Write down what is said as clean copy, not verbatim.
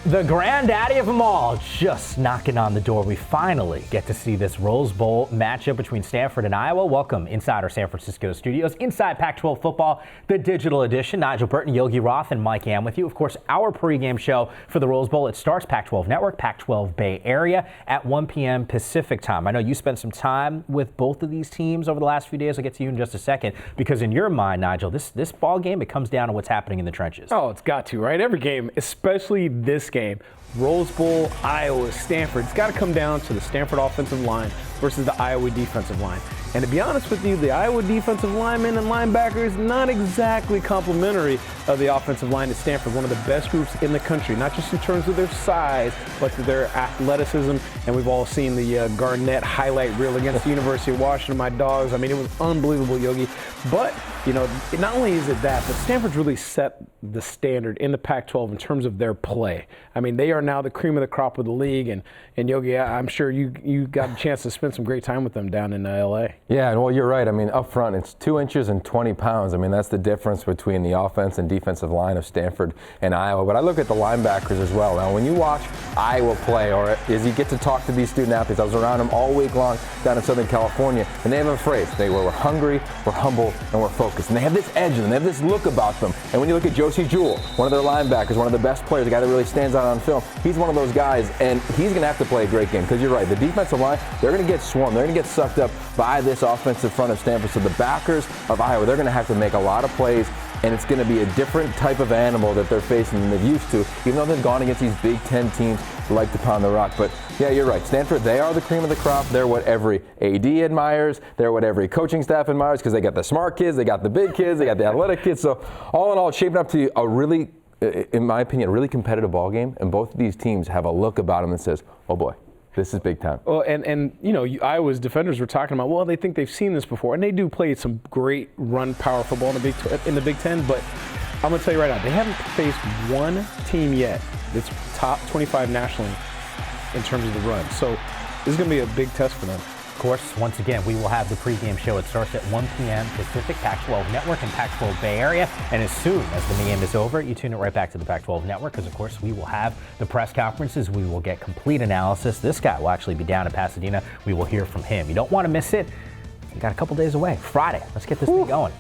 The granddaddy of them all, just knocking on the door. We finally get to see this Rose Bowl matchup between Stanford and Iowa. Welcome inside our San Francisco studios, inside Pac-12 Football, the digital edition. Nigel, Burton, Yogi, Roth, and Mike Yam with you. Of course, our pregame show for the Rose Bowl. It starts Pac-12 Network, Pac-12 Bay Area at 1 p.m. Pacific time. I know you spent some time with both of these teams over the last few days. I'll get to you in just a second, because in your mind, Nigel, this ball game, it comes down to what's happening in the trenches. Oh, it's got to, right? Every game, especially this game, Rose Bowl, Iowa, Stanford, it's got to come down to the Stanford offensive line versus the Iowa defensive line. And to be honest with you, the Iowa defensive linemen and linebackers not exactly complimentary of the offensive line at Stanford, one of the best groups in the country, not just in terms of their size, but their athleticism. And we've all seen the Garnett highlight reel against the University of Washington, my dogs. I mean, it was unbelievable, Yogi. But, you know, not only is it that, but Stanford's really set the standard in the Pac-12 in terms of their play. I mean, they are now the cream of the crop of the league. And Yogi, I'm sure you got a chance to spend some great time with them down in L.A. Yeah, well, you're right. I mean, up front, it's 2 inches and 20 pounds. I mean, that's the difference between the offense and defensive line of Stanford and Iowa. But I look at the linebackers as well. Now, when you watch Iowa play, or as you get to talk to these student athletes, I was around them all week long down in Southern California, and they have a phrase. They were hungry, we're humble, and we're focused. And they have this edge in them. They have this look about them. And when you look at Josie Jewell, one of their linebackers, one of the best players, the guy that really stands out on film, he's one of those guys, and he's going to have to play a great game, because you're right. The defensive line, they're going to get swarmed. They're going to get sucked up by this offensive front of Stanford. So the backers of Iowa, they're going to have to make a lot of plays, and it's going to be a different type of animal that they're facing than they've used to, even though they've gone against these Big Ten teams who like to pound the rock. But yeah, you're right. Stanford, they are the cream of the crop. They're what every AD admires. They're what every coaching staff admires, because they got the smart kids, they got the big kids, they got the athletic kids. So all in all, it's shaping up to a really, in my opinion, a really competitive ball game. And both of these teams have a look about them that says, oh boy, this is big time. Well, and you know, Iowa's defenders were talking about, well, they think they've seen this before, and they do play some great run power football in the Big Ten, but I'm going to tell you right now, they haven't faced one team yet that's top 25 nationally in terms of the run. So this is going to be a big test for them. Of course, once again, we will have the pregame show. It starts at 1 p.m. Pacific, Pac-12 Network and Pac-12 Bay Area. And as soon as the game is over, you tune it right back to the Pac-12 Network, because, of course, we will have the press conferences. We will get complete analysis. This guy will actually be down in Pasadena. We will hear from him. You don't want to miss it. You got a couple days away. Friday. Let's get this thing going.